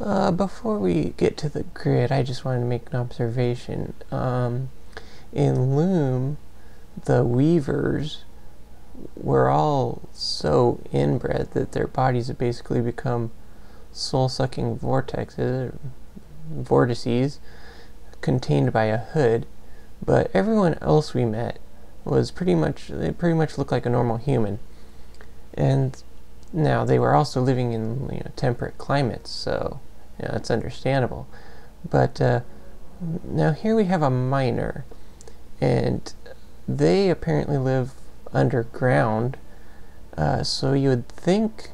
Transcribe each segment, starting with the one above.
Before we get to the grid, I just wanted to make an observation. In Loom, the weavers were all so inbred that their bodies have basically become soul-sucking vortices contained by a hood. But everyone else we met was pretty much looked like a normal human. And now they were also living in temperate climates, so it's understandable. But now here we have a miner, and they apparently live underground. So you would think,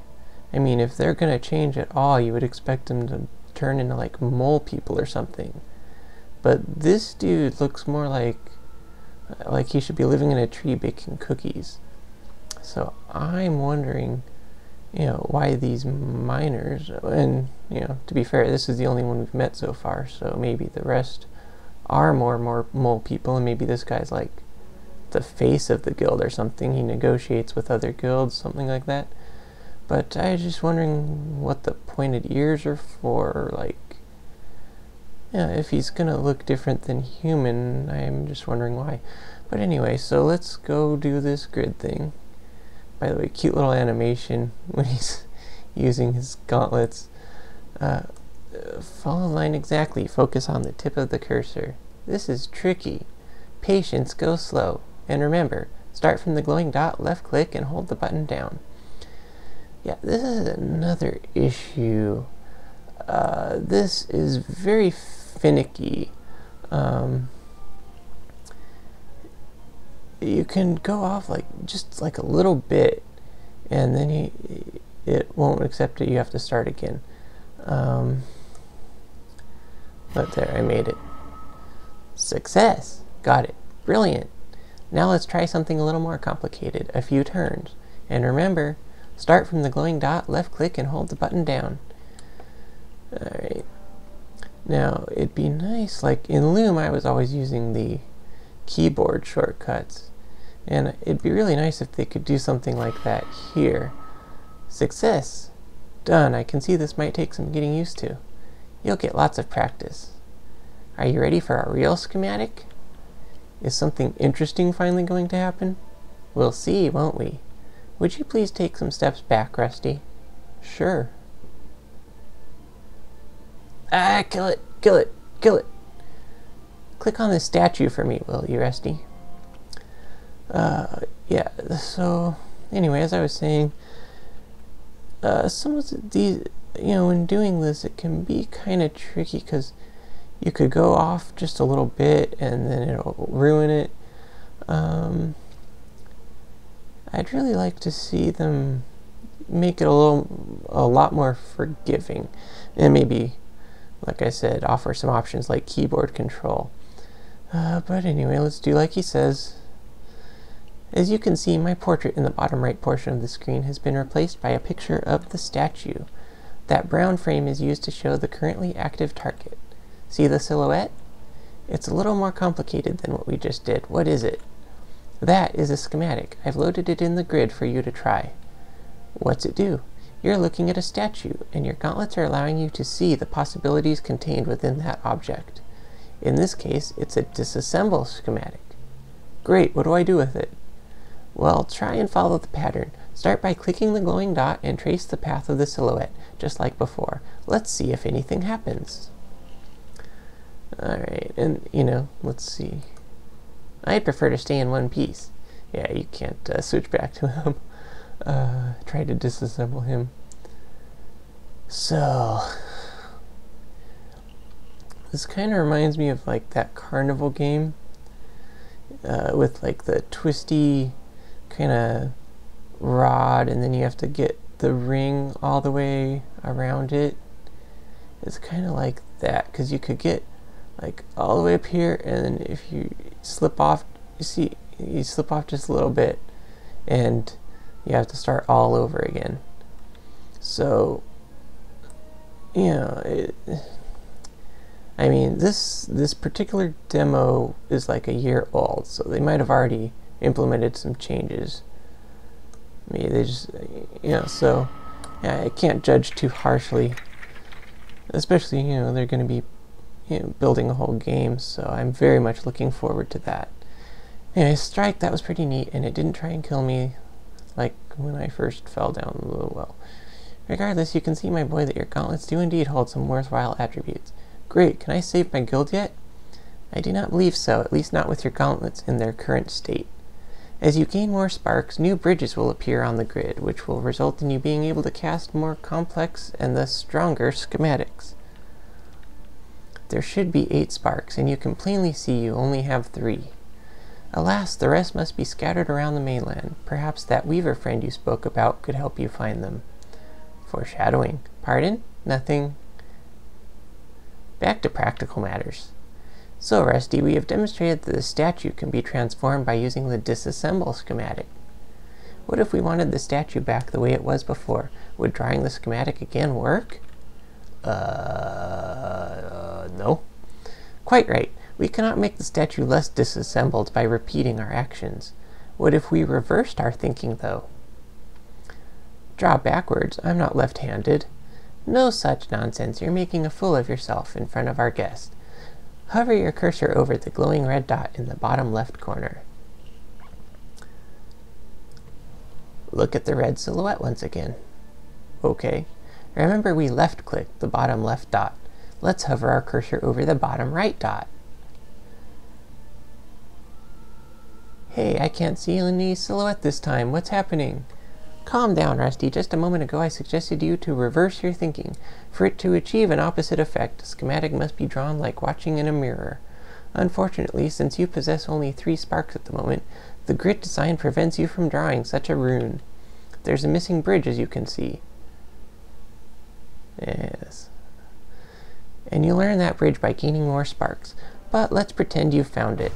if they're going to change at all, you would expect them to turn into like mole people or something. But this dude looks more like he should be living in a tree baking cookies. So I'm wondering, why these miners, and, to be fair, this is the only one we've met so far, so maybe the rest are more mole people, and maybe this guy's like the face of the guild or something. He negotiates with other guilds, something like that. But I was just wondering what the pointed ears are for, if he's gonna look different than human. I'm just wondering why. But anyway, so let's go do this grid thing. By the way, cute little animation when he's using his gauntlets. Follow the line exactly. Focus on the tip of the cursor. This is tricky. Patience, go slow. And remember, start from the glowing dot, left click, and hold the button down. Yeah, this is another issue. This is very finicky. You can go off just a little bit, and then it won't accept it. You have to start again. But there, I made it. Success! Got it. Brilliant. Now let's try something a little more complicated. A few turns. And remember, start from the glowing dot, left click, and hold the button down. Alright. Now, it'd be nice, in Loom I was always using the keyboard shortcuts, and it'd be really nice if they could do something like that here. Success! Done. I can see this might take some getting used to. You'll get lots of practice. Are you ready for a real schematic? Is something interesting finally going to happen? We'll see, won't we? Would you please take some steps back, Rusty? Sure. Ah, kill it! Kill it! Kill it! Click on this statue for me, will you, Rusty? Yeah, so anyway, as I was saying, some of these, when doing this, it can be kind of tricky because you could go off just a little bit and then it'll ruin it. I'd really like to see them make it a lot more forgiving, and maybe, like I said, offer some options like keyboard control. But anyway, let's do like he says. As you can see, my portrait in the bottom right portion of the screen has been replaced by a picture of the statue. That brown frame is used to show the currently active target. See the silhouette? It's a little more complicated than what we just did. What is it? That is a schematic. I've loaded it in the grid for you to try. What's it do? You're looking at a statue, and your gauntlets are allowing you to see the possibilities contained within that object. In this case, it's a disassemble schematic. Great, what do I do with it? Well, try and follow the pattern. Start by clicking the glowing dot and trace the path of the silhouette, just like before. Let's see if anything happens. Alright, and let's see. I'd prefer to stay in one piece. Yeah, you can't switch back to him. Try to disassemble him. So, this kind of reminds me of that carnival game with the twisty kind of rod, and then you have to get the ring all the way around it. It's kind of like that, because you could get all the way up here, and then if you slip off, you slip off just a little bit, and you have to start all over again. So, this particular demo is a year old, so they might have already implemented some changes. Maybe they just, so yeah, I can't judge too harshly. Especially, they're going to be building a whole game, so I'm very much looking forward to that. Anyway, strike, that was pretty neat, and it didn't try and kill me like when I first fell down the well. Regardless, you can see, my boy, that your gauntlets do indeed hold some worthwhile attributes. Great, can I save my guild yet? I do not believe so, at least not with your gauntlets in their current state. As you gain more sparks, new bridges will appear on the grid, which will result in you being able to cast more complex and thus stronger schematics. There should be 8 sparks, and you can plainly see you only have 3. Alas, the rest must be scattered around the mainland. Perhaps that weaver friend you spoke about could help you find them. Foreshadowing. Pardon? Nothing. Back to practical matters. So, Rusty, we have demonstrated that the statue can be transformed by using the disassemble schematic. What if we wanted the statue back the way it was before? Would drawing the schematic again work? No. Quite right. We cannot make the statue less disassembled by repeating our actions. What if we reversed our thinking, though? Draw backwards. I'm not left-handed. No such nonsense. You're making a fool of yourself in front of our guest. Hover your cursor over the glowing red dot in the bottom left corner. Look at the red silhouette once again. Okay. Remember, we left-clicked the bottom left dot. Let's hover our cursor over the bottom right dot. Hey, I can't see any silhouette this time. What's happening? Calm down, Rusty. Just a moment ago I suggested you to reverse your thinking. For it to achieve an opposite effect, a schematic must be drawn like watching in a mirror. Unfortunately, since you possess only 3 sparks at the moment, the grid design prevents you from drawing such a rune. There's a missing bridge, as you can see. Yes. And you learn that bridge by gaining more sparks. But let's pretend you found it.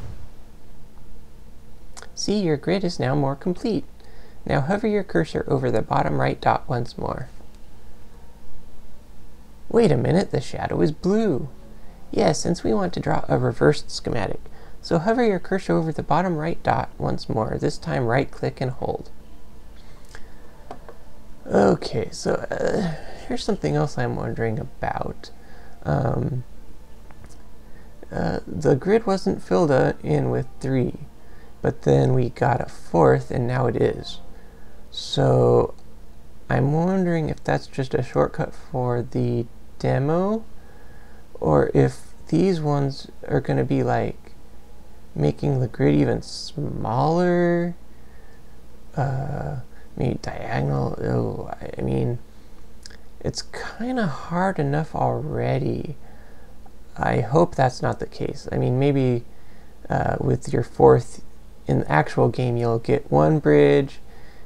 See, your grid is now more complete. Now hover your cursor over the bottom right dot once more. Wait a minute, the shadow is blue. Yes, since we want to draw a reversed schematic. So hover your cursor over the bottom right dot once more, this time right-click and hold. Okay, so here's something else I'm wondering about. The grid wasn't filled in with 3, but then we got a 4th, and now it is. So I'm wondering if that's just a shortcut for the demo, or if these ones are going to be like making the grid even smaller, maybe diagonal. Oh, I mean, it's kind of hard enough already. I hope that's not the case. I mean, maybe with your 4th in the actual game, you'll get 1 bridge,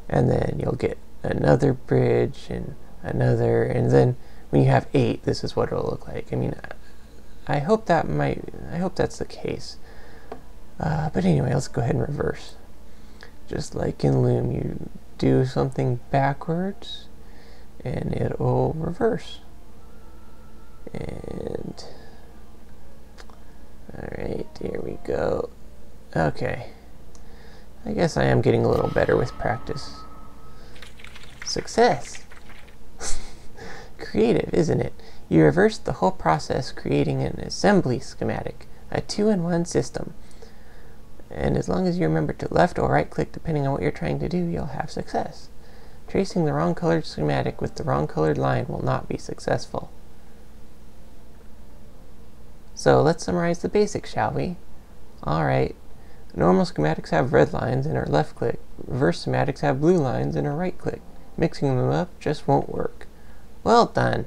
and then you'll get another bridge, and another, and then when you have 8, this is what it'll look like. I mean, I hope that's the case. But anyway, let's go ahead and reverse. Just like in Loom, you do something backwards, and it'll reverse. And alright, here we go. Okay. I guess I am getting a little better with practice. Success! Creative, isn't it? You reversed the whole process, creating an assembly schematic, a 2-in-1 system. And as long as you remember to left or right click depending on what you're trying to do, you'll have success. Tracing the wrong colored schematic with the wrong colored line will not be successful. So let's summarize the basics, shall we? Alright. Normal schematics have red lines and are left click. Reverse schematics have blue lines and are right click. Mixing them up just won't work. Well done!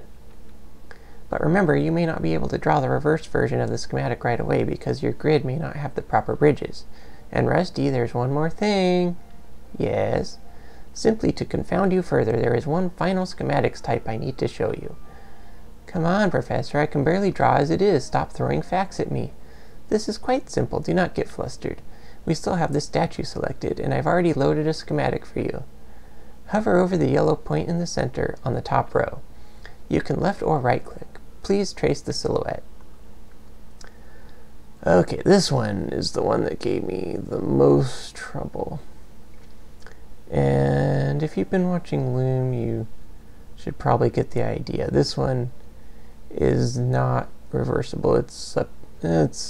But remember, you may not be able to draw the reverse version of the schematic right away because your grid may not have the proper bridges. And Rusty, there's one more thing. Yes. Simply to confound you further, there is one final schematics type I need to show you. Come on, Professor, I can barely draw as it is. Stop throwing facts at me. This is quite simple. Do not get flustered. We still have the statue selected, and I've already loaded a schematic for you. Hover over the yellow point in the center on the top row. You can left or right click. Please trace the silhouette. Okay, this one is the one that gave me the most trouble. And if you've been watching Loom, you should probably get the idea. This one is not reversible. It's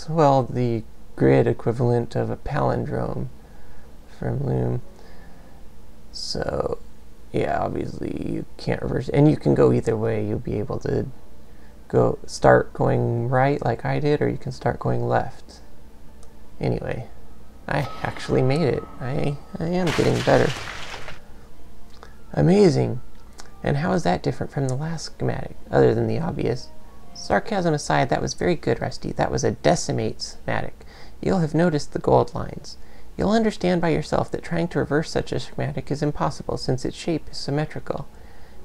well, the grid equivalent of a palindrome from Loom. So yeah, obviously you can't reverse it. And you can go either way. You'll be able to start going right like I did, or you can start going left. Anyway, I actually made it. I am getting better. Amazing. And how is that different from the last schematic, other than the obvious? Sarcasm aside, that was very good, Rusty. That was a decimate schematic. You'll have noticed the gold lines. You'll understand by yourself that trying to reverse such a schematic is impossible since its shape is symmetrical.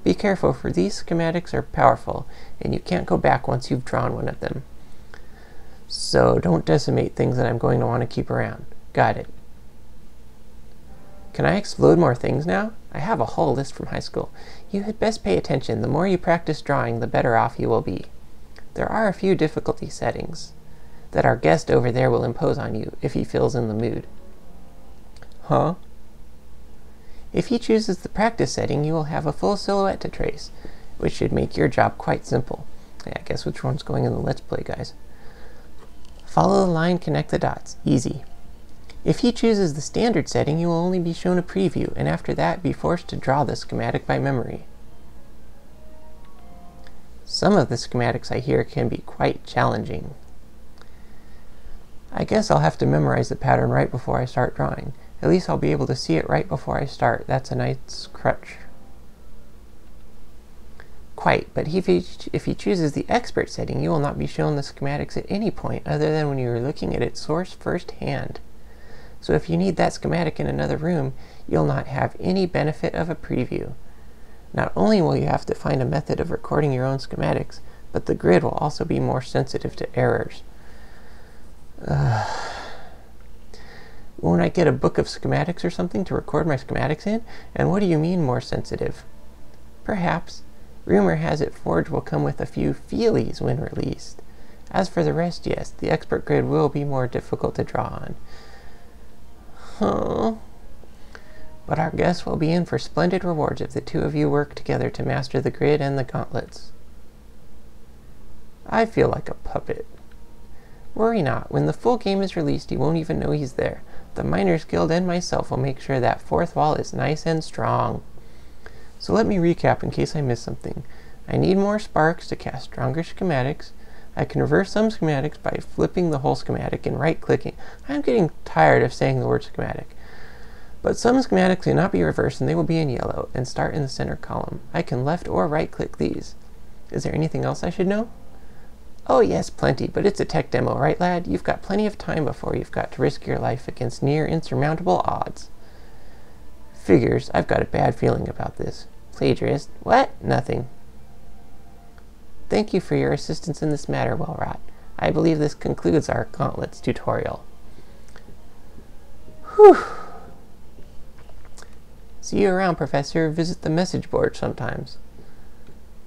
Be careful, for these schematics are powerful, and you can't go back once you've drawn one of them. So don't decimate things that I'm going to want to keep around. Got it. Can I explode more things now? I have a whole list from high school. You had best pay attention. The more you practice drawing, the better off you will be. There are a few difficulty settings that our guest over there will impose on you if he feels in the mood. Huh? If he chooses the practice setting, you will have a full silhouette to trace, which should make your job quite simple. Yeah, I guess which one's going in the Let's Play, guys. Follow the line, connect the dots. Easy. If he chooses the standard setting, you will only be shown a preview, and after that be forced to draw the schematic by memory. Some of the schematics I hear can be quite challenging. I guess I'll have to memorize the pattern right before I start drawing. At least I'll be able to see it right before I start. That's a nice crutch. Quite, but if he chooses the expert setting, you will not be shown the schematics at any point other than when you are looking at its source firsthand. So if you need that schematic in another room, you'll not have any benefit of a preview. Not only will you have to find a method of recording your own schematics, but the grid will also be more sensitive to errors. Won't I get a book of schematics or something to record my schematics in? And what do you mean more sensitive? Perhaps. Rumor has it Forge will come with a few feelies when released. As for the rest, yes, the expert grid will be more difficult to draw on. Huh. But our guests will be in for splendid rewards if the two of you work together to master the grid and the gauntlets. I feel like a puppet. Worry not. When the full game is released, he won't even know he's there. The Miners Guild and myself will make sure that fourth wall is nice and strong. So let me recap in case I missed something. I need more sparks to cast stronger schematics. I can reverse some schematics by flipping the whole schematic and right-clicking. I'm getting tired of saying the word schematic. But some schematics cannot be reversed and they will be in yellow and start in the center column. I can left or right-click these. Is there anything else I should know? Oh yes, plenty, but it's a tech demo, right lad? You've got plenty of time before you've got to risk your life against near insurmountable odds. Figures, I've got a bad feeling about this. Plagiarist? What? Nothing. Thank you for your assistance in this matter, Wellrot. I believe this concludes our gauntlets tutorial. Whew. See you around, Professor. Visit the message board sometimes.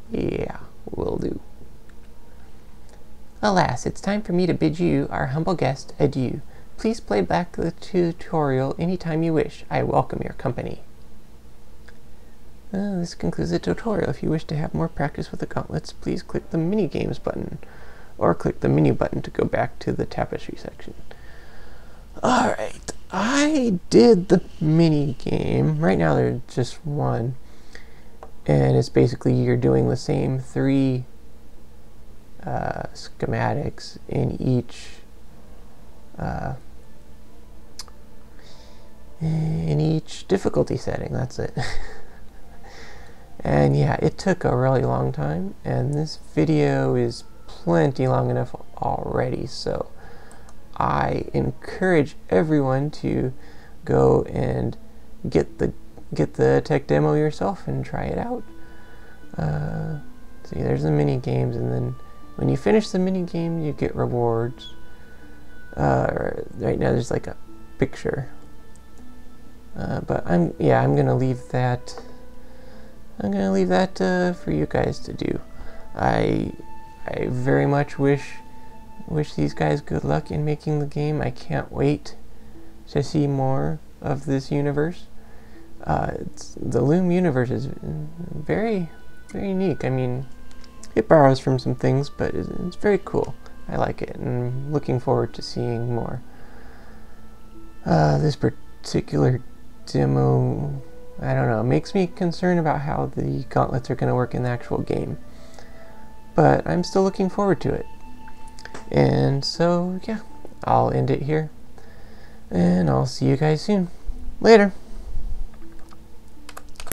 Yeah, will do. Alas, it's time for me to bid you, our humble guest, adieu. Please play back the tutorial anytime you wish. I welcome your company. This concludes the tutorial. If you wish to have more practice with the gauntlets, please click the mini games button, or click the menu button to go back to the tapestry section. Alright, I did the mini game. Right now there's just one, and it's basically you're doing the same three schematics in each difficulty setting. That's it. And yeah, it took a really long time, and this video is plenty long enough already, so I encourage everyone to go and get the tech demo yourself and try it out. See, there's the mini games, and then when you finish the mini game, you get rewards. Right now, there's like a picture, but I'm gonna leave that. I'm gonna leave that for you guys to do. I very much wish these guys good luck in making the game. I can't wait to see more of this universe. The Loom universe is very, very unique. I mean, It borrows from some things, but it's very cool. I like it, and I'm looking forward to seeing more. This particular demo, I don't know, makes me concerned about how the gauntlets are going to work in the actual game. But I'm still looking forward to it. And so, yeah, I'll end it here. And I'll see you guys soon. Later!